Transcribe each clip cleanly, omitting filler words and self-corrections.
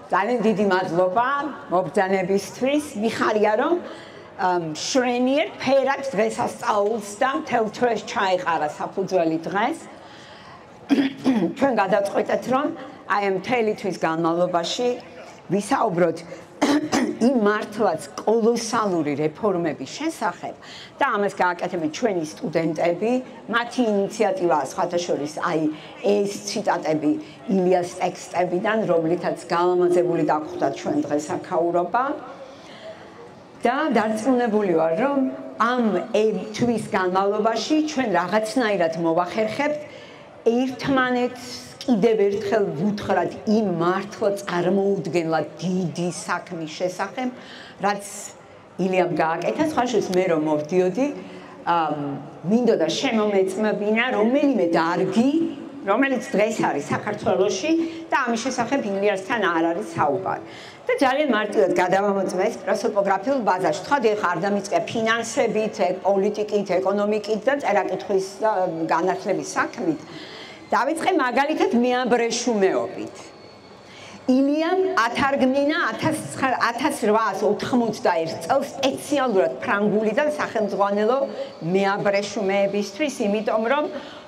ძალიან დიდი მადლობა მობრძანებისთვის. მიხარია რომ მშვენიერ ფერად დღესასწაულს და მთელ თვეს ჩაეყარა საფუძველი დღეს. ჩვენ გადავწყვეტეთ რომ აი ამ მთელი თვის განმავლობაში ვისაუბროთ იმ მართლაც კოლოსალური რეფორმების შესახებ და ამას გააკეთებენ ჩვენი სტუდენტები, მათი ინიციატივაა სხვათა შორის აი ეს ციტატები ილიას ტექსტებიდან, რომლითაც გალამაზებული დაგვხვდა ჩვენ დღესაქაურობა და დარწმუნებული ვარ, რომ ამ თვის განმავლობაში ჩვენ რაღაცნაირად მოვახერხებთ ერთმანეთს კიდევ ერთხელ ვუთხრათ იმ მართლა წარმოუდგენლად დიდი საქმის შესახებ, რაც ილიამ გააკეთა, სხვაშორის მე რომ მოვდიოდი, მინდოდა შემომეწმებინა რომელიმე დარგი, რომელიც დღეს არის საქართველოში და ამის შესახებ ილიასთან არ არის საუბარი. და ძალიან მარტივად გადავამოწმე ეს პროსოპოგრაფიულ ბაზაში. თქვა ეხლა არ დამიწყე ფინანსებით, პოლიტიკით, ეკონომიკით და წერა-კითხვის და განათლების საქმით. დავიწყე მაგალითად მეაბრეშუმეობით. ილიამ ათარგმნა 1891 წელს სპეციალურად ფრანგულიდან სახელმძღვანელო მეაბრეშუმეებისთვის, იმიტომ რომ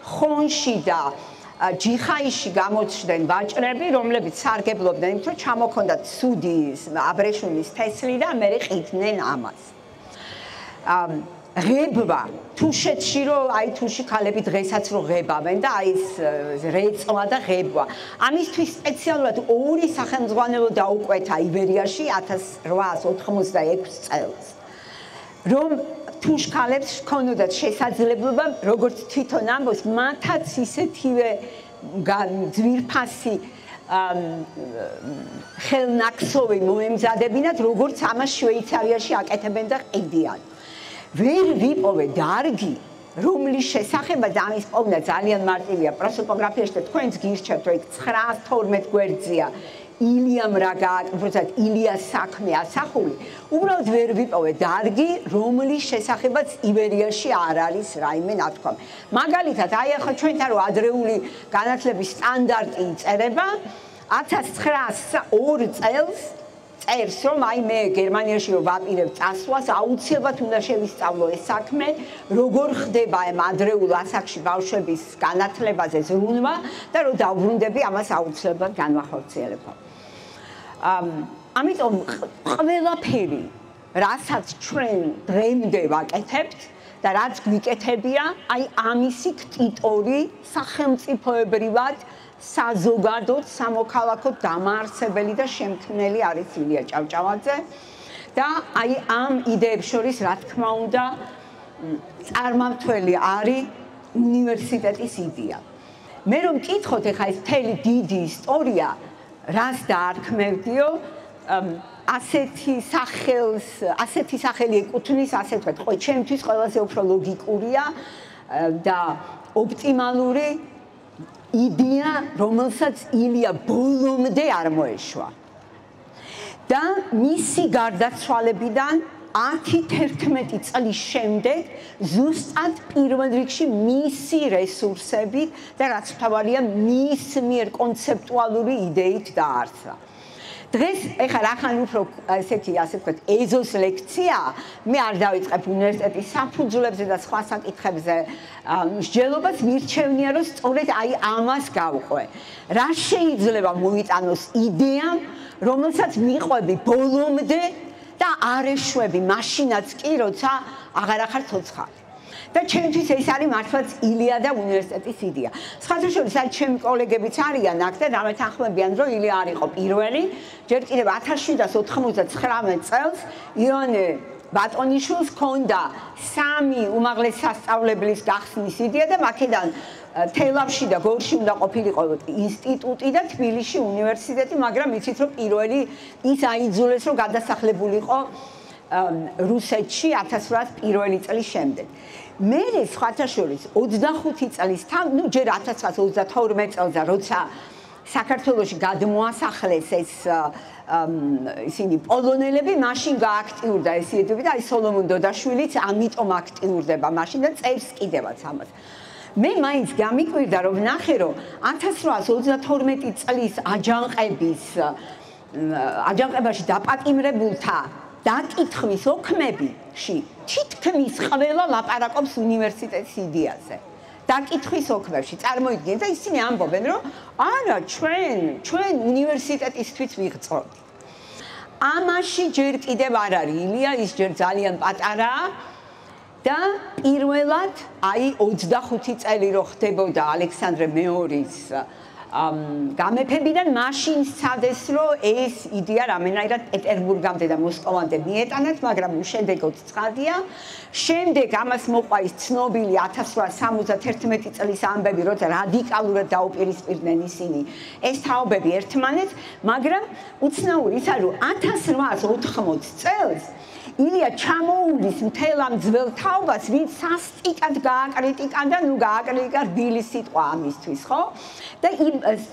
ხონში და ჯიხაიში გამოჩნდნენ ვაჭრები, რომლებიც სარგებლობდნენ იმით, რომ ჩამოქონდათ ცუდი აბრეშუმის თესლი და მე ყიდნენ ამას. ღებვა თუშეთში რომ აი თუში ქალები დღესაც რომ ღებავენ და აი ეს რეწვა და ღებვა. ამისთვის სპეციალურად ორი სახელმძღვანელო დაუკვეთა იბერიაში 1886 წელს. რომ თუშქალებს ჰქონოდათ შესაძლებლობა, როგორც თვითონ ამბობს, მათაც ისეთივე ძვირფასი ხელნაქსოვი მოემზადებინათ, როგორც ამას შვეიცარიაში აკეთებენ და ყიდიან. ვერ ვიპოვე დარგი, რომლის შესახებაც ამის პოვნა ძალიან მარტივია. პროსოპოგრაფიაში და თქვენც გირჩევთ, რომ 912 გვერდზეა ილიამ რა გააკეთებდა, ილიას საქმე ასახული. უბრალოდ ვერ ვიპოვე დარგი, რომლის შესახებაც იბერიაში არ არის რაიმე ნათქვამი. მაგალითად, აი ახლა ჩვენთან რომ ადრეული განათლების სტანდარტი იწერება 1902 წელს წერს, რომ აი მე გერმანიაში რომ ვაპირებ წასვლას, აუცილებლად უნდა შევისწავლო ეს საქმე, როგორ ხდება ამ ადრეულ ასაკში ბავშვების განათლებაზე ზრუნვა და რომ დავბრუნდები, ამას აუცილებლად განვახორციელებო. ამიტომ ყველაფერი, რასაც ჩვენ დღემდე ვაკეთებთ და რაც გვიკეთებია, აი ამისი ქტიტორი სახელმწიფოებრივად საზოგადოდ, სამოქალაქოდ დამაარსებელი და შემქმნელი არის ილია ჭავჭავაძე და აი ამ იდეებს შორის რა თქმა უნდა წარმმართველი არის უნივერსიტეტის იდეა. მე რომ მკითხოთ ეხლა ეს მთელი დიდი ისტორია, რას დაარქმევდიო, ასეთი სახელი ეკუთვნის, ასე ვთქვათ, ხო, ჩემთვის ყველაზე უფრო ლოგიკურია და ოპტიმალური იდეა, რომელსაც ილია ბოლომდე არ მოეშვა. და მისი გარდაცვალებიდან 10-11 წლის შემდეგ ზუსტად პირველ რიგში მისი რესურსებით და რაც მთავარია მის მიერ კონცეპტუალური იდეით დაარსა. დღეს ეხლა რახან უფრო ესეთი ასე ვთქვათ ეზოს ლექცია, მე არ დავიწყებ უნივერსიტეტის საფუძვლებზე და სხვა საკითხებზე მსჯელობას, მირჩევნია რომ სწორედ აი ამას გავყვე. რა შეიძლება მოიტანოს იდეამ, რომელსაც მიყვები ბოლომდე და არ ეშვები მაშინაც კი, როცა აღარ ახარ ცოცხალი. და ჩემთვის ეს არის მართლაც ილია და უნივერსიტეტის იდეა. სხვათა შორის აი ჩემი კოლეგებიც არიან აქ და დამეთანხმებიან, რომ ილია არ იყო პირველი, ჯერ კიდევ 1799 წელს იონე ბატონიშვილს ჰქონდა 3 უმაღლეს სასწავლებლის გახსნის იდეა და მაქედან თელავში და გორში უნდა ყოფილიყო ინსტიტუტი და თბილისში უნივერსიტეტი, მაგრამ იცით რომ პირველი ის აიძულეს რომ გადასახლებულიყო რუსეთში 1801 წლის შემდეგ. მე სხვათა შორის 25 წლის ნუ ჯერ 1932 წელს როცა საქართველოში გადმოასახლეს ეს ისინი პოლონელები, მაშინ გააქტიურდა ეს იდეები და აი სოლომონ დოდაშვილიც ამიტომ აქტიურდება მაშინ და წერს კიდევაც ამას. მე მაინც გამიკვირდა რომ ნახე რომ 1832 წლის აჯანყების აჯანყებაში დაპატიმრებულთა დაკითხვის ოქმებში თითქმის ყველა ლაპარაკობს უნივერსიტეტის იდეაზე. დაკითხვის ოქმებში წარმოიდგინეთ და ისინი ამბობენ, რომ არა, ჩვენ უნივერსიტეტისთვის ვიღწევთ. ამაში ჯერ კიდევ არ არის ილია, ის ჯერ ძალიან პატარაა და პირველად აი 25 წელი რო ხდებოდა ალექსანდრე მეორის გამეფებიდან მაშინ სცადეს რომ ეს იდეა რამენაირად პეტერბურგამდე და მოსკოვამდე მიეტანათ, მაგრამ უშედეგოდ ცხადია. შემდეგ ამას მოყვა ის ცნობილი 1871 წლის ამბები, როცა რადიკალურად დაუპირისპირდნენ ისინი ეს თაობები ერთმანეთს, მაგრამ უცნაური ის არის, რომ 1880 წელს ილია ჩამოუვლის მთელ ამ ძველ თაობას, ვინც სასტიკად გააკრიტიკა და გააკრიტიკა რბილი სიტყვა ამისთვის, ხო? და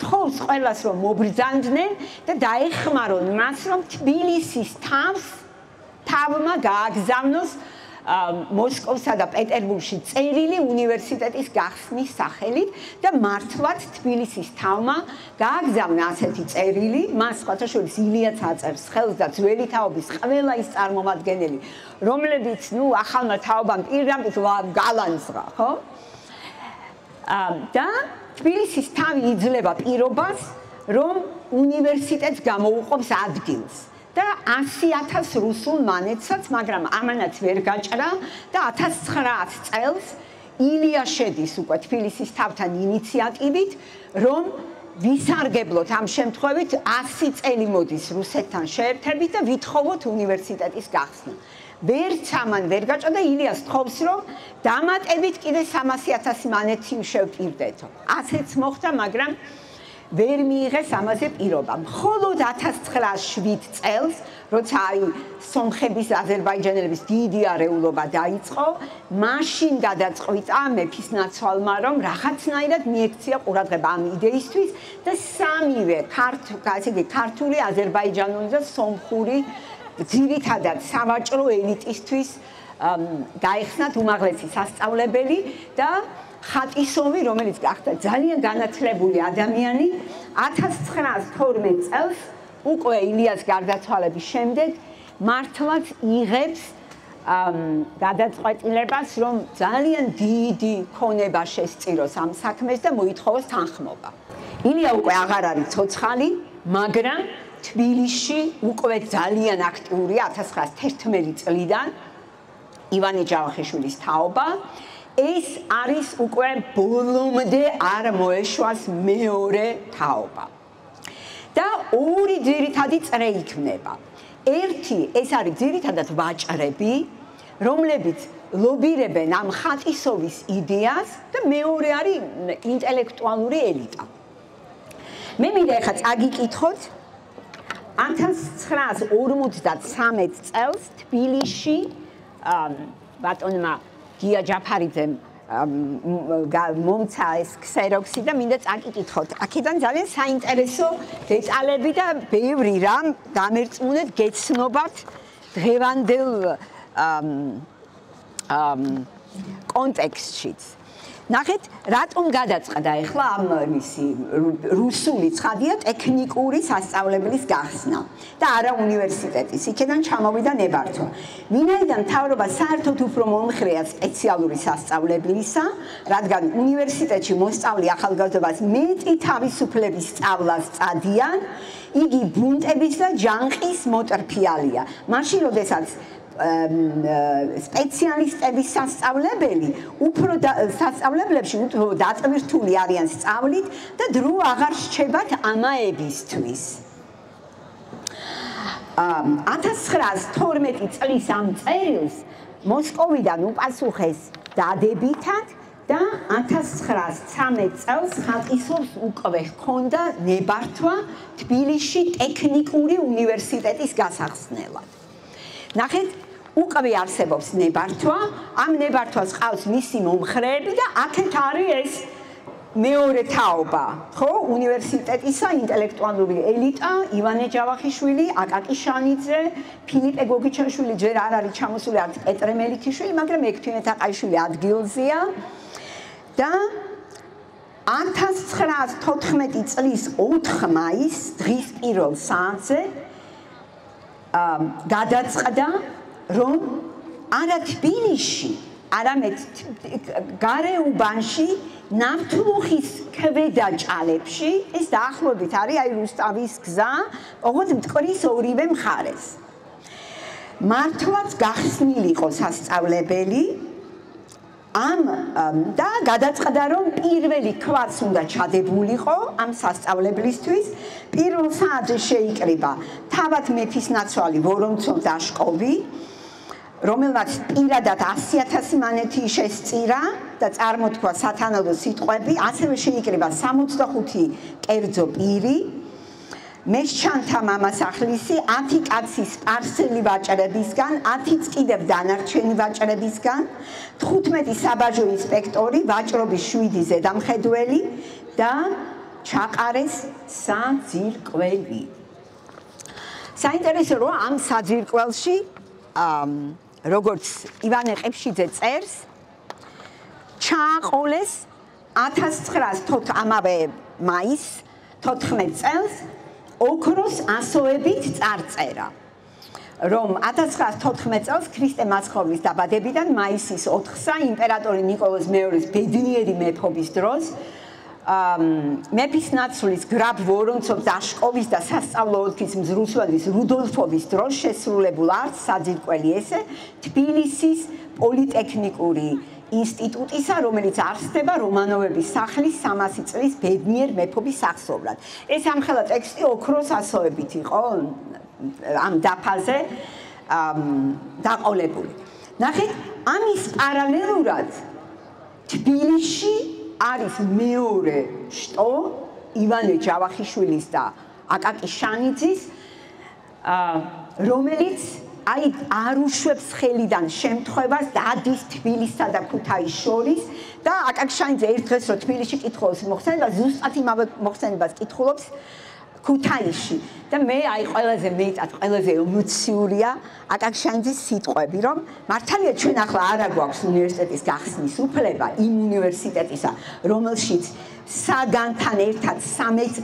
თხოვს ყველას რომ მობრძანდნენ და დაეხმარონ მას, რომ თბილისის თავმა გააგზავნოს მოსკოვსა და პეტერბურგში წერილი უნივერსიტეტის გახსნის სახელით და მართლაც თბილისის თავმა გააგზავნა ასეთი წერილი, მას სხვათა შორის ილიაც აწერს ხელს და ძველი თაობის ყველა ის წარმომადგენელი, რომლებიც ახალმა თაობამ პირდაპირ გალანძღა, ხო? და თბილისის თავი იძლევა პირობას, რომ უნივერსიტეტს გამოუყოფს ადგილს. და 100,000 რუსულ მანეთსაც, მაგრამ ამანაც ვერ გაჭრა და 1900 წელს ილია შედის უკვე თბილისის თავთან ინიციატივით, რომ ვისარგებლოთ ამ შემთხვევით 100 წელი მოდის რუსეთთან შეერთებით და ვითხოვოთ უნივერსიტეტის გახსნა. ვერც ამან ვერ გაჭრა და ილიას თხოვს, რომ დამატებით კიდე 300,000 მანეთი შევპირდეთო. ასეც მოხდა, მაგრამ ვერ მიიღეს ამაზე პირობა. მხოლოდ 1907 წელს, როცა აი სომხების, აზერბაიჯანელების დიდი არეულობა დაიწყო, მაშინ გადაწყვიტა მეფის ნაცვალმა, რომ რაღაცნაირად მიექცია ყურადღება ამ იდეისთვის და სამივე ქართული, აზერბაიჯანული და სომხური ძირითადად სავაჭრო ელიტისთვის გაიხსნათ უმაღლესი სასწავლებელი და ხატისოვი, რომელიც გახდა ძალიან განათლებული ადამიანი, 1912 წელს უკვე ილიას გარდაცვალების შემდეგ მართლაც იღებს გადაწყვეტილებას, რომ ძალიან დიდი ქონება შესწიროს ამ საქმეს და მოითხოვოს თანხმობა. ილია უკვე აღარ არის ცოცხალი, მაგრამ თბილისში უკვე ძალიან აქტიურია 1911 წლიდან ივანე ჯავახიშვილის თაობა. ეს არის უკვე ბოლომდე არ მოეშვას მეორე თაობა. და ორი ძირითადი წრე იქნება. ერთი, ეს არის ძირითადად ვაჭრები, რომლებიც ლობირებენ ამ ხატისოვის იდეას და მეორე არის ინტელექტუალური ელიტა. მე მინდა ახლა წაგიკითხოთ 1953 წელს თბილისში ბატონმა გია ჯაფარიძემ მომცა ეს ქსეროქსი და მინდა წაკითხოთ. აქედან ძალიან საინტერესო დეტალები და ბევრი რამ დამერწმუნეთ გეცნობათ დღევანდელ კონტექსტშიც. ნახეთ, რატომ გადაწყდა ახლა ამ მისი რუსული ცხადია ტექნიკური სასწავლებლის გახსნა და არა უნივერსიტეტის. იქიდან ჩამოვიდა ნებართვა. ვინაიდან მთავრობა საერთოდ უფრო მომხრეა სპეციალური სასწავლებლისა, რადგან უნივერსიტეტში მოსწავლე ახალგაზრდობას მეტი თავისუფლების სწავლას წადიან, იგი ბუნტების და ჯანყის მოტრფიალია. მაშინ, როდესაც სპეციალისტების სასწავლებელი უფრო სასწავლებლებში უფრო დატვირთული არიან სწავლით და დრო აღარ რჩებათ ამაებისთვის. 1912 წლის ამ წერილს მოსკოვიდან უპასუხეს დადებითად და 1913 წელს ხატისოვს უკვე ჰქონდა ნებართვა თბილისში ტექნიკური უნივერსიტეტის გასახსნელად. ნახეთ, უკვე არსებობს ნებართვა, ამ ნებართვას ყავს მისი მომხრეები და აქეთ არის ეს მეორე თაობა, ხო, უნივერსიტეტისა ინტელექტუალური ელიტა, ივანე ჯავახიშვილი, აკაკი შანიძე, ფილიპე გოგიჩაშვილი ჯერ არ არის ჩამოსული, არც პეტრე მელიქიშვილი, მაგრამ ექვთიმე თაყაიშვილი ადგილზეა და 1914 წლის 4 მაისს დღის პირველ საათზე გადაწყდა რომ არა თბილისში არამედ გარეუბანში ნავთლუხის ქვედა ჭალებში ეს დაახლოებით არის აი რუსთავის გზა ოღონდ მტკვრის ორივე მხარეს მართლაც გახსნილი იყო სასწავლებელი და გადაწყდა რომ პირველი ქვაც უნდა ჩადებულიყო ამ სასწავლებლისთვის პირველ საათზე შეიკრიბა თავად მეფისნაცვალი ვორონცოვ დაშკოვი რომელმაც პირადად 100,000 მანეთი შესწირა და წარმოთქვა სათანადო სიტყვები, ასევე შეიკრიბა 65 კერძო პირი, მესჩანთა მამასახლისი, 10 კაცის სპარსელი ვაჭრებისგან, 10-ც კიდევ დანარჩენი ვაჭრებისგან, 15 საბაჟო ინსპექტორი, ვაჭრობის 7 ზედამხედველი და ჩაყარეს საძირკველი. საინტერესო რომ ამ საძირკველში როგორც ივანე ყიფშიძე წერს ჩააყოლეს 1914 ამავე მაისს 14 წელს ოქროს ასოებით წარწერა რომ 1914 წელს ქრისტე მაცხოვრის დაბადებიდან მაისის 4-სა იმპერატორი ნიკოლოზ მეორის ბედნიერი მეფობის დროს მეფისნაცვლის გრაბ ვორონცოვ დაშკოვის და სასწავლო ოლქის მზრუცველის რუდოლფოვის დროს შესრულებულ არც საძირკველი ესე თბილისის პოლიტექნიკური ინსტიტუტისა რომელიც არსდება რომანოვების სახლის 300 წლის ბედნიერ მეფობის სახსოვრად. ეს ამხელა ტექსტი ოქროს ასოებით იყო ამ დაფაზე დაყოლებული. ნახეთ, ამის პარალელურად თბილისში არის მეორე შტო ივანე ჯავახიშვილის და აკაკი შანიძის რომელიც აი არ უშვებს ხელიდან შემთხვევას დადის თბილისსა და ქუთაისს შორის და აკაკი შანიძე ერთ დღეს რო თბილისში კითხულობს მოხსენება ზუსტად იმავე მოხსენებას კითხულობს ქუთაისში და მე აი ყველაზე მეტად ყველაზე ემოციურია აკაკი შანიძის სიტყვები რომ მართალია ჩვენ ახლა არა გვაქვს უნივერსიტეტის გახსნის უფლება იმ უნივერსიტეტისა რომელშიც საგანთან ერთად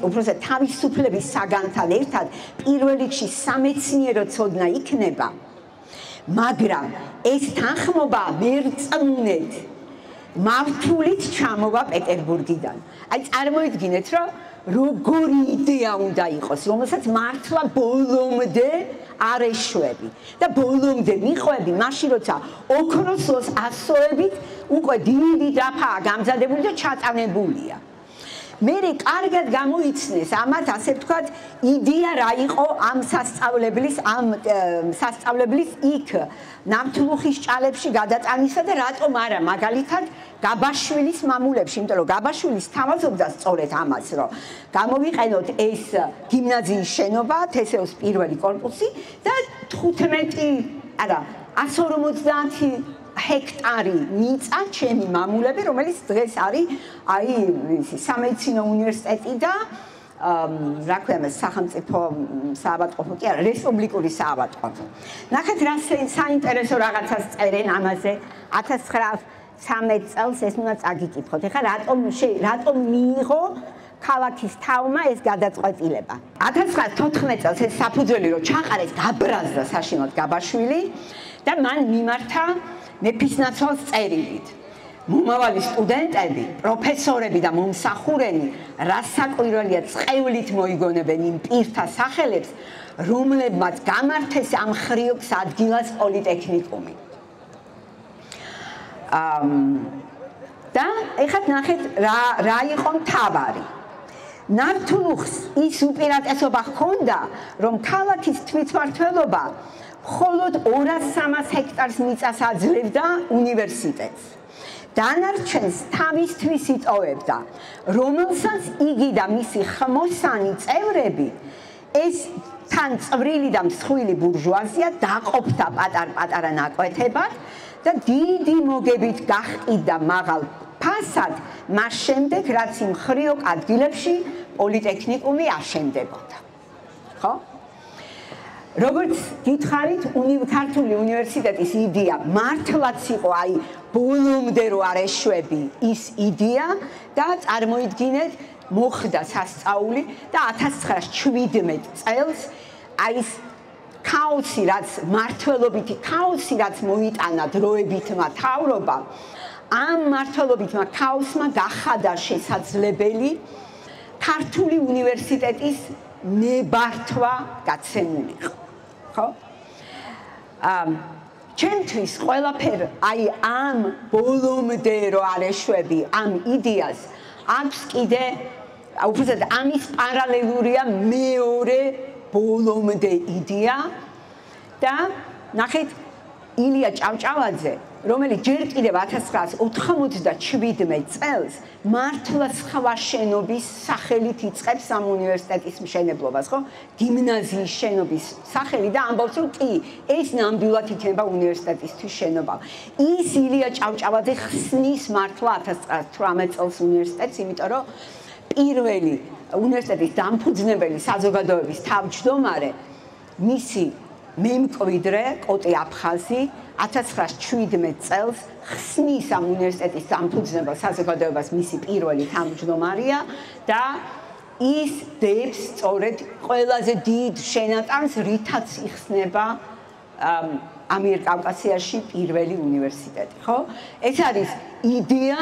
უბრალოდ თავისუფლების საგანთან ერთად პირველ რიგში სამეცნიერო ცოდნა იქნება მაგრამ ეს თანხმობა მერწმუნედ მართულით ჩამოვა პეტერბურგიდან აი წარმოიდგინეთ რომ როგორი იდეა უნდა იყოს, რომელსაც მართლა ბოლომდე არ ეშვები და ბოლომდე მიყვები, მაშინ როცა ოქროს ასოებით უკვე დიდი დაფაა გამზადებული და ჩატანებულია. მე კარგად გამოიცნეს ამათ ასე ვთქვათ იდეა რა იყო ამ სასწავლებლის იქ ნავთლუხის ჭალებში გადატანისა და რატომ არა მაგალითად გაბაშვილის მამულებში, იმიტომ რომ გაბაშვილის თავაზობდა სწორედ ამას, რომ გამოვიყენოთ ეს გიმნაზიის შენობა, თესეოს პირველი კორპუსი და 150 ჰექტარი მიწა ჩემი მამულები, რომელიც დღეს არის აი სამედიცინო უნივერსიტეტი და რა ქვია სახელმწიფო საავადმყოფო კი არა, რესპუბლიკური საავადმყოფო. ნახეთ რა საინტერესო რაღაცას წერენ ამაზე 1913 წელს ეს უნდა წაგიკითხოთ. ეხლა რატომ მიიღო ქალაქის თავმა ეს გადაწყვეტილება. 1914 წელს ეს საფუძველი რომ ჩაყარეს გაბრაზდა საშინოდ გაბაშვილი და მან მიმართა მეფისნაცვალს წერილით. მომავალი სტუდენტები, პროფესორები და მომსახურენი რასაკვირველია წყევლით მოიგონებენ იმ პირთა სახელებს, რომლებმაც გამართეს ამ ხრიოკს ადგილას პოლიტექნიკუმი. და ეხლა ნახეთ რა იყო მთავარი. ნავთლუხს ის უპირატესობა ჰქონდა, რომ ქალაქის თვითმმართველობა მხოლოდ 200-300 ჰექტარს მიწას აძლევდა უნივერსიტეტს. დანარჩენს თავისთვის იწოვებდა, რომელსაც იგი და მისი ხმოსანი წევრები ეს თან წვრილი და მსხვილი ბურჟუაზია დაყოფდა პატარ-პატარა ნაკვეთებად და დიდი მოგებით გაჰყიდა მაღალ ფასად მას შემდეგ, რაც იმ ხრიოკ ადგილებში პოლიტექნიკუმი აშენდებოდა. ხო? როგორც გითხარით, ქართული უნივერსიტეტის იდეა მართლაც იყო, აი, ბოლომდე რო არ ეშვები ის იდეა და წარმოიდგინეთ, მოხდა სასწაული და 1917 წელს აი ეს ქაოსი, რაც მართლობითი ქაოსი, რაც მოიტანა დროებითმა თავრობამ, ამ მართლობითმა ქაოსმა გახადა შესაძლებელი ქართული უნივერსიტეტის ნებართვა გაცემულიყო. ხო? ჩემთვის ყველაფერი აი ამ ბოლომდე რო არ ეშვები ამ იდეას აქვს კიდე უბრალოდ ამის პარალელურია მეორე ბოლომდე იდეა და ნახეთ ილია ჭავჭავაძე რომელიც ჯერ კიდევ 1997 წელს მართლა სხვა შენობის სახელით იწყებს ამ უნივერსიტეტის მშენებლობას, ხო? გიმნაზიის შენობის სახელი და ამბობს, რომ კი, ეს ნამდვილად იქნება უნივერსიტეტისთვის შენობა. ის ილია ჭავჭავაძე ხსნის მართლა 1918 წელს უნივერსიტეტს, იმიტომ რომ პირველი უნივერსიტეტის დამფუძნებელი საზოგადოების თავმჯდომარე მისი მემკვიდრე კოტე აფხაზი 1917 წელს ხსნის ამ უნივერსიტეტის დამფუძნებელ საზოგადოებას მისი პირველი თავმჯდომარეა და ის დებს სწორედ ყველაზე დიდ შენატანს, რითაც იხსნება ამიერკავკასიაში პირველი უნივერსიტეტი, ხო? ეს არის იდეა,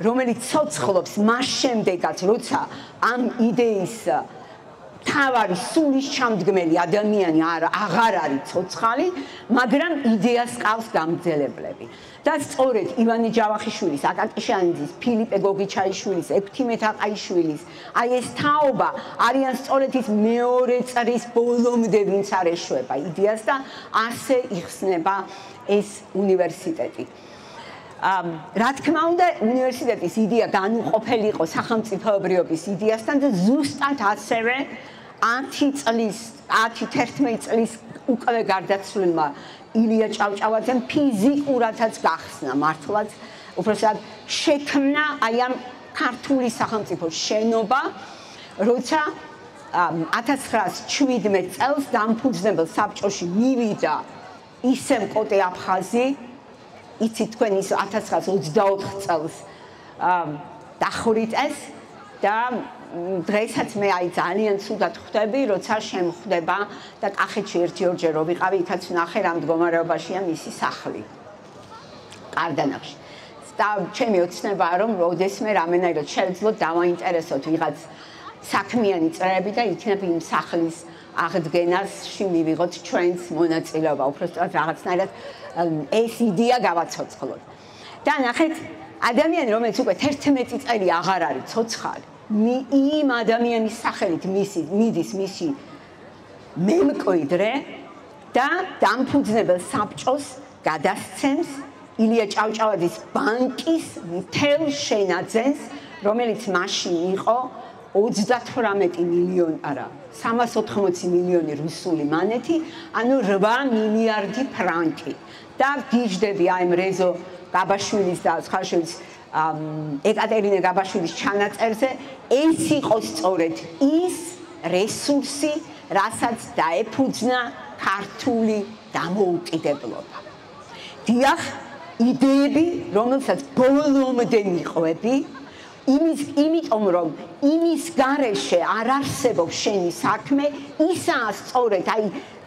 რომელიც ცოცხლობს მას შემდეგაც, როცა ამ იდეის თავარი სულის ჩამდგმელი ადამიანი აღარ არის ცოცხალი, მაგრამ იდეას ყავს გამგზელებლები. და სწორედ ივანე ჯავახიშვილის, აკაკი შანიძის, ფილიპე გოგიჩაიშვილის, ექვთიმე თაყაიშვილის, აი ეს თაობა არიან სწორედ ის მეორე წრის ბოლომდე ვინც არ ეშვება იდეას და ასე იხსნება ეს უნივერსიტეტი. რა თქმა უნდა, უნივერსიტეტის იდეა განუყოფელი იყო სახელმწიფოებრიობის იდეასთან და ზუსტად ასევე 11 წლის უკვე გარდაცვლილმა ილია ჭავჭავაძემ ფიზიკურადაც გახსნა მართლაც უბრალოდ შექმნა აი ამ ქართული სახელმწიფოს შენობა, როცა 1917 წელს დამფუძნებელ საბჭოში მივიდა ისევ კოტე აფხაზი, იცით თქვენ ის 1924 წელს დახურით ეს და დღესაც მე აი ძალიან ცუდად ხვდები, როცა შემხვდება და კახეთში ერთ-ორჯერ რო ვიყავი, იქაც ვნახე რა მდგომარეობაშია მისი სახლი. კარდანახში. და ჩემი ოცნებაა, რომ როდესმე რამენაირად შევძლოთ დავაინტერესოთ ვიღაც საქმიანი წრეები და იქნებ იმ სახლის აღდგენაში მივიღოთ ჩვენს მონაწილეობა, უბრალოდ რაღაცნაირად ეს იდეა გავაცოცხლოთ. და ნახეთ, ადამიანი, რომელიც უკვე 11 წელი აღარ არის ცოცხალი, იმ ადამიანის სახელით მიდის მისი მემკვიდრე და დამფუძნებელ საბჭოს გადასცემს ილია ჭავჭავაძის ბანკის მთელ შენაძენს, რომელიც მაშინ იყო 38 მილიონი, არა, 380 მილიონი რუსული მანეთი, ანუ 8 მილიარდი ფრანკი. და გიждები აი რეზო გაბაშვილის და ხალხშვილის ეკატერინე გაბაშვილის ჩანაწერზე, ეს იყო სწორედ ის რესურსი, რასაც დაეფუძნა ქართული დამოუკიდებლობა. დიახ, იდეები, რომელსაც ბოლომდე მიყვები, იმიტომ რომ იმის გარეშე არ არსებობს შენი საქმე, ისაა სწორედ აი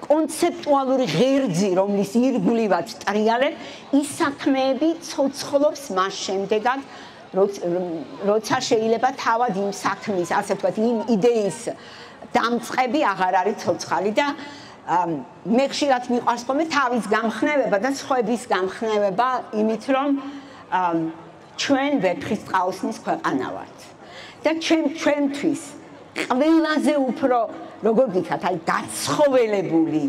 კონცეპტუალური ღერძი, რომლის ირგვლივად ტრიალებ, ის საქმეები ცოცხლობს მას შემდეგად, როცა შეიძლება თავად იმ საქმის, ასე ვთქვათ, იმ იდეის დამწყები აღარ არის ცოცხალი და მე ხშირად მიყვარს ხოლმე თავის გამხნევება და სხვების გამხნევება, იმით რომ ჩვენ ვეფხისტყაოსნის ქვეყანა ვართ. და ჩვენთვის ყველაზე უფრო როგორ გითხრათ, აი გაცხოველებული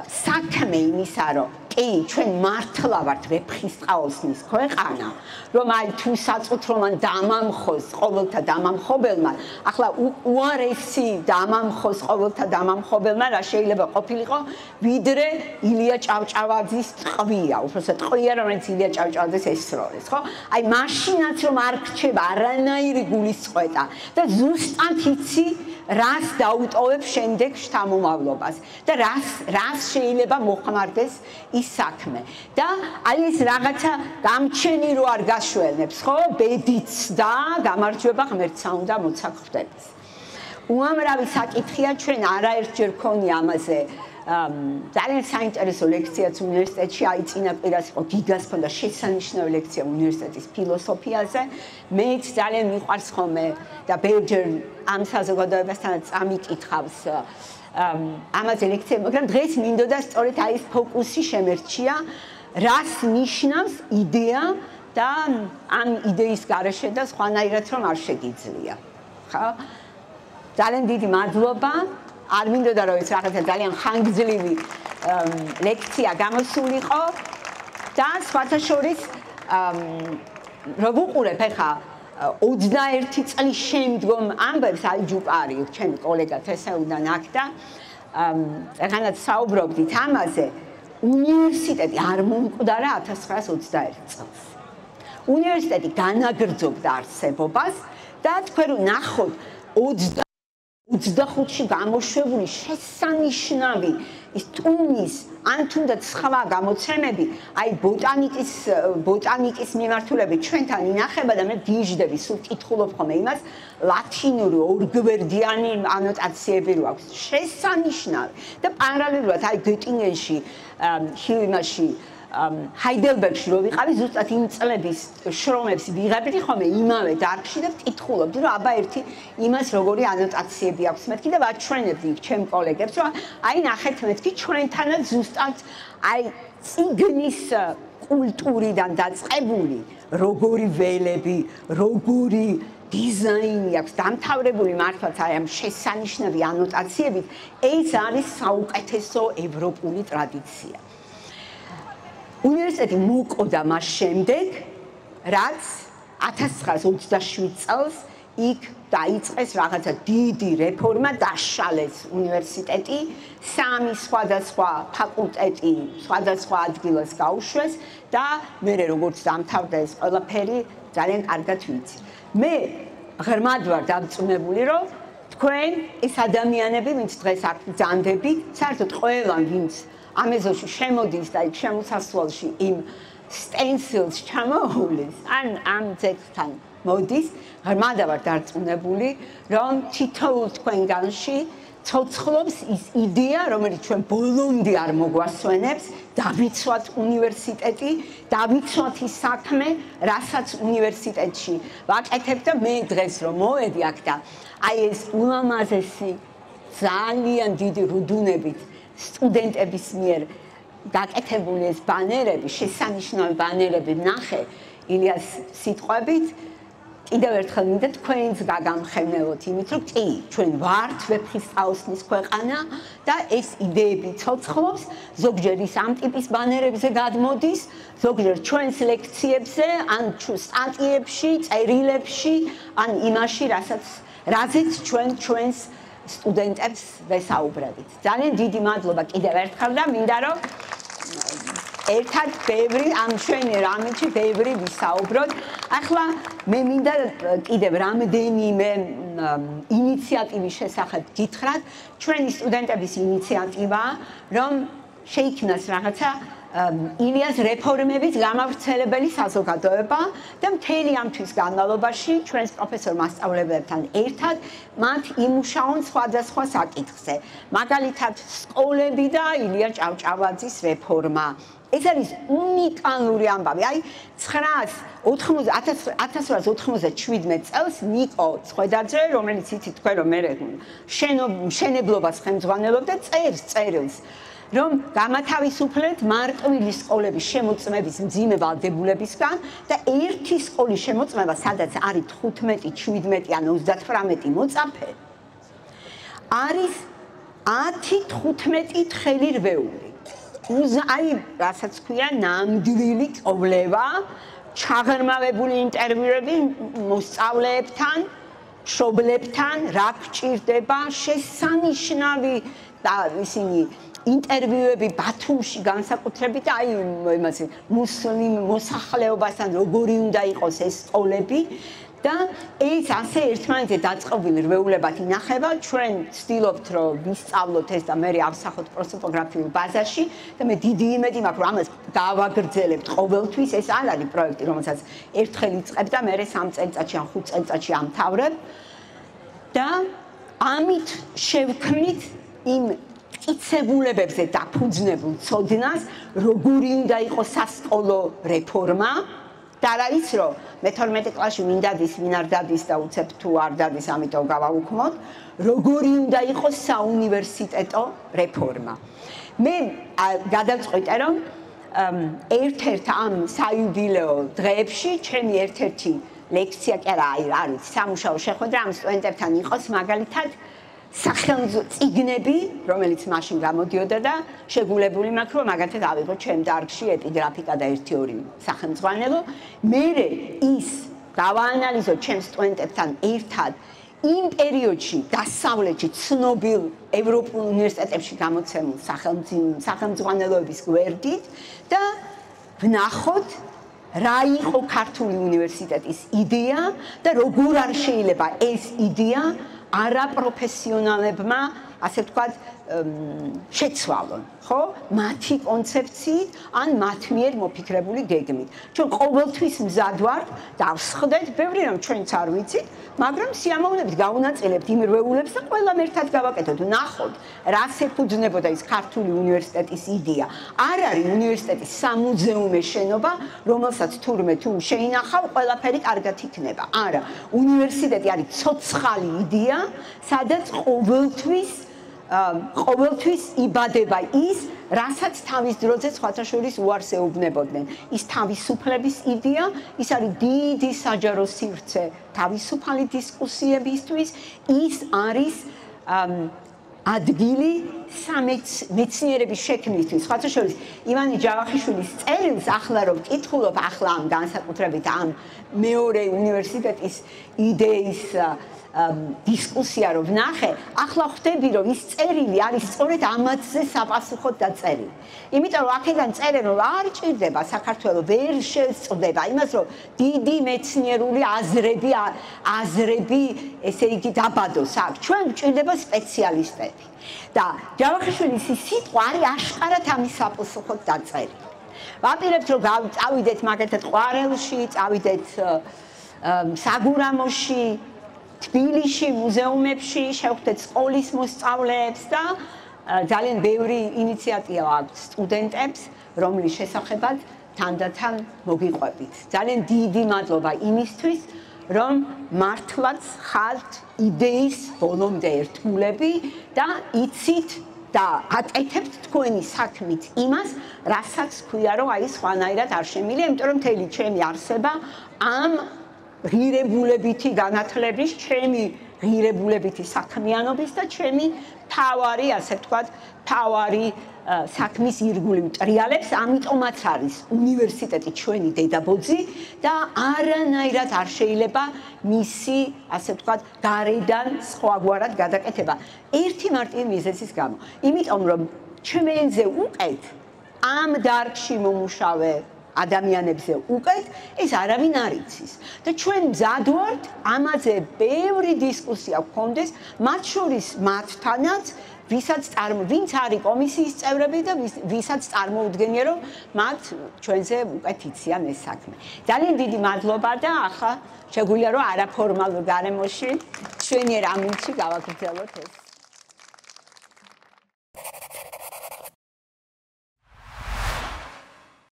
საქმე იმისა, რომ კი, ჩვენ მართლა ვართ ვეფხისტყაოსნის ქვეყანა, რომ აი თუ საწუთრომან დამამხოს ყოველთა დამამხობელმა, ახლა უარესი დამამხოს ყოველთა დამამხობელმა რა შეიძლება ყოფილიყო, ვიდრე ილია ჭავჭავაძის ტყვია, უბრალოდ ტყვია, რომელიც ილია ჭავჭავაძეს ესროლეს, ხო? აი მაშინაც რომ არ რჩება არანაირი გულისწყეთა და ზუსტად იცი რას დაუტოვებს შემდეგ შთამომავლობას და რას შეიძლება მოხმარდეს ის საქმე და აი ეს რაღაცა გამჩენი რო არ გაშველნებს ხო ბედიც და გამარჯვება ღმერთსა უნდა მოცაქვდებს უამრავი საკითხია ჩვენ არაერთჯერ გქონია ამაზე ძალიან საინტერესო ლექციაც უნივერსიტეტში აიწინა კვირას იყო გიგას ქონდა შესანიშნავი ლექცია უნივერსიტეტის ფილოსოფიაზე მეც ძალიან მიყვარს ხოლმე და ბევრჯერ ამ საზოგადოებასთან წამიკითხავს ამაზე ლექციები მაგრამ დღეს მინდოდა სწორედ აი ეს ფოკუსი შემერჩია რას ნიშნავს იდეა და ამ იდეის გარეშე და სხვანაირად რომ არ შეგიძლია ხო ძალიან დიდი მადლობა არ მინდოდა რომ ეს რაღაცა ძალიან ხანგრძლივი ლექცია გამოსულიყო და სხვათა შორის რო ვუყურებ ახლა 21 წლის შემდგომ ამბებს აი ჯუპარი ჩემი კოლეგა თესეუდან აქ და ახლა საუბრობდით ამაზე უნივერსიტეტი არ მომკვდარა 1921 წელს უნივერსიტეტი განაგრძობდა არსებობას და თქვენ რო ნახოთ 25-ში გამოშვებული შესანიშნავი ის ტუნის ან თუნდაც სხვა გამოცემები აი ბოტანიკის მიმართულებით ჩვენთან ინახება და მე გიჟდები სულ კითხულობ ხოლმე იმას ლათინური ორგვერდიანი ანოტაციები რო აქვს შესანიშნავი და პარალელურად აი გეტინგენში ჰიუმაში ჰაიდელბერგში რო ვიყავი ზუსტად იმ წლების შრომებს ვიღებდი ხოლმე იმავე დარგში და ვკითხულობდი რომ აბა ერთი იმას როგორი ანოტაციები აქვს მეთქი და ვაჩვენებდი ჩემ კოლეგებს რომ აი ნახეთ მეთქი ჩვენთანაც ზუსტად აი ციგნის კულტურიდან დაწყებული როგორი ველები როგორი დიზაინი აქვს დამთავრებული მართლაც აი ამ შესანიშნავი ანოტაციებით ეს არის საუკეთესო ევროპული ტრადიცია უნივერსიტეტი მოკვდა მას შემდეგ, რაც 1927 წელს იქ დაიწყეს რაღაცა დიდი რეფორმა, დაშალეს უნივერსიტეტი, 3 სხვადასხვა ფაკულტეტი სხვადასხვა ადგილას გაუშვეს და მე როგორც დამთავრდა ეს ყველაფერი ძალიან კარგად ვიცი. მე ღრმად ვარ დამწუნებული, რომ თქვენ ეს ადამიანები, ვინც დღეს აქ ბრძანდებით, საერთოდ ყველა ვინც ამ ეზოში შემოდის და იქ შემოსასვლელში იმ სტენსილს ჩამოუვლის ან ამ ძეგლთან მოდის ღრმად ვარ დარწმუნებული რომ თითოეულ თქვენგანში ცოცხლობს ის იდეა რომელიც ჩვენ ბოლომდე არ მოგვასვენებს დავიცვათ უნივერსიტეტი დავიცვათ ის საქმე რასაც უნივერსიტეტში ვაკეთებ და მე დღეს რომ მოვედი აქ და აი ეს ულამაზესი ძალიან დიდი რუდუნებით სტუდენტების მიერ გაკეთებული ეს ბანერები, შესანიშნავი ბანერები ნახე ილიას სიტყვებით, კიდევ ერთხელ მინდა თქვენც გაგამხელნელოთ იმით, რომ კი, ჩვენ ვართ ვეფხისტყაოსნის ქვეყანა და ეს იდეები ცოცხლობს, ზოგჯერ ის ამ ტიპის ბანერებზე გადმოდის, ზოგჯერ ჩვენს ლექციებზე, ან სტატიებში, წერილებში, ან იმაში, რაზეც ჩვენს სტუდენტებს ვესაუბრებით. ძალიან დიდი მადლობა კიდევ ერთხელ და მინდა რომ ერთად ბევრი ამ ჩვენი რამეში ბევრი ვისაუბროთ. ახლა მე მინდა კიდევ რამდენიმე ინიციატივის შესახებ გითხრათ. ჩვენი სტუდენტების ინიციატივაა, რომ შეიქმნას რაღაცა ილიას რეფორმების გამავრცელებელი საზოგადოება და მთელი ამ თვის განმავლობაში ჩვენს პროფესორ მასწავლებლებთან ერთად მათ იმუშაონ სხვადასხვა საკითხზე. მაგალითად, სკოლები და ილია ჭავჭავაძის რეფორმა. ეს არის უნიკალური ამბავი. აი 1997 წელს ნიკო ცხვედაძე, რომელიც იცით თქვენ რომ მე მშენებლობას ხელმძღვანელობდა წერილს რომ გამათავისუფლეთ მარტვილი სკოლების შემოწმების მძიმე ვალდებულებისგან და ერთი სკოლის შემოწმება, სადაც არის 15, 17 ან 38 მოწაფე, არის 10-15 თხელი რვეული. აი, რასაც ქვია, ნამდვილი კოვლევა, ჩაღრმავებული ინტერვიუები მოსწავლეებთან, მშობლებთან, რა გჭირდება, შესანიშნავი და ისინი ინტერვიუები ბათუმში განსაკუთრებით აი მუსლიმ მოსახლეობასთან როგორი უნდა იყოს ეს სკოლები და ეს ასე ერთმანეთზე დაწყობილი რვეულებად ინახება, ჩვენ ვცდილობთ, რომ ვისწავლოთ ეს და მე ავსახოთ პროსოპოგრაფიულ ბაზაში და მე დიდი იმედი მაქვს, რომ ამას დავაგრძელებთ ყოველთვის, ეს არ არის პროექტი, რომელსაც ერთხელ იწყებ და მე 3 წელიწადში ან 5 წელიწადში ამთავრებ და ამით შევქმნით იმ მტკიცებულებებზე დაფუძნებულ ცოდნას, როგორი უნდა იყოს სასკოლო რეფორმა და რა ის რომ მე-12 კლასში ვინ დადის, ვინ არ დადის და უცებ თუ არ დადის, ამიტომ გავაუქმოთ, როგორი უნდა იყოს საუნივერსიტეტო რეფორმა. მე გადავწყვიტე რომ ერთ-ერთ ამ საიუბილეო დღეებში ჩემი ერთ-ერთი ლექცია კი არა არის სამუშაო შეხვედრა ამ სტუდენტებთან იყოს მაგალითად სახელმწიფო წიგნები, რომელიც მაშინ გამოდიოდა და შეგულებული მაქვს, რომ მაგალითად ავიღო ჩემ დარგში ეპიგრაფიკა და 1-2 სახელმძღვანელო. მე ის დავაანალიზო ჩემ სტუდენტებთან ერთად იმ პერიოდში დასავლეთში ცნობილ ევროპულ უნივერსიტეტებში გამოცემულ სახელმძღვანელოების გვერდით და ვნახოთ რა იყო ქართული უნივერსიტეტის იდეა და როგორ არ შეიძლება ეს იდეა არაპროფესიონალებმა, ასე ვთქვათ, შეცვალონ, ხო? მათი კონცეფციით ან მათ მიერ მოფიქრებული გეგმით. ჩვენ ყოველთვის მზად ვართ დავსხდეთ, ბევრი რომ ჩვენც არ ვიცით, მაგრამ სიამოვნებით გავუნაწილებთ იმ რვეულებს და ყველამ ერთად გავაკეთოთ. ნახოთ, რას ეფუძნებოდა ის ქართული უნივერსიტეტის იდეა. არ არის უნივერსიტეტის სამუზეუმე შენობა, რომელსაც თურმე თუ შეინახავ, ყველაფერი კარგად იქნება. არა, უნივერსიტეტი არის ცოცხალი იდეა, სადაც ყოველთვის იბადება ის, რასაც თავის დროზე სხვათა შორის უარს ეუბნებოდნენ. ის თავისუფლების იდეა, ის არის დიდი საჯარო სივრცე თავისუფალი დისკუსიებისთვის, ის არის ადგილი მეცნიერების შექმნისთვის. სხვათა შორის ივანე ჯავახიშვილის წერილს ახლა რომ ვკითხულობ, ახლა ამ განსაკუთრებით ამ მეორე უნივერსიტეტის იდეის დისკუსია რომ ვნახე, ახლა ხვდები რომ ის წერილი არის სწორედ ამათზე საპასუხოდ დაწერილი. იმიტომ რომ აქედან წერენ რომ არ ჭირდება საქართველოს ვერ შეწყვეტა იმას რომ დიდი მეცნიერული აზრები, ესე იგი დაბადოს აქ. ჩვენ გვჭირდება სპეციალისტები. და ჯავახიშვილის სიტყვა არის აშკარად ამის საპასუხოდ დაწერილი. ვაპირებთ რომ წავიდეთ მაგალითად ყვარელში, წავიდეთ საგურამოში, თბილისში, მუზეუმებში, შევხვდეთ სკოლის მოსწავლეებს და ძალიან ბევრი ინიციატივა აქვს სტუდენტებს, რომლის შესახებაც თანდათან მოგიყვებით. ძალიან დიდი მადლობა იმისთვის, რომ მართლაც ხართ იდეის ბოლომდე ერთგულები და იცით და აკეთებთ თქვენი საქმით იმას, რასაც ქვია, რომ აი სხვანაირად არ შემიძლია, იმიტომ რომ მთელი ჩემი არსება ამ ღირებულებითი განათლების, ჩემი ღირებულებითი საქმიანობის და ჩემი თავარი, ასე ვთქვათ, თავარი საქმის ირგვლივ ტრიალებს, ამიტომაც არის უნივერსიტეტი ჩვენი დედაბოძი და არანაირად არ შეიძლება მისი, ასე ვთქვათ, გარედან სხვაგვარად გადაკეთება. ერთი მარტივი მიზეზის გამო. იმიტომ რომ ჩვენზე უკეთ ამ დარგში მომუშავე ადამიანებზე უკეთ ეს არავინ არ იცის და ჩვენ მზად ვართ ამაზე ბევრი დისკუსია გქონდეს, მათ შორის მათთანაც, ვინც არის კომისიის წევრები და ვისაც წარმოუდგენია, რომ მათ ჩვენზე უკეთ იციან ეს საქმე. ძალიან დიდი მადლობა და ახლა შეგვიძლია რომ არაფორმალურ გარემოში ჩვენიერ ამინდში გავაგრძელოთ ეს.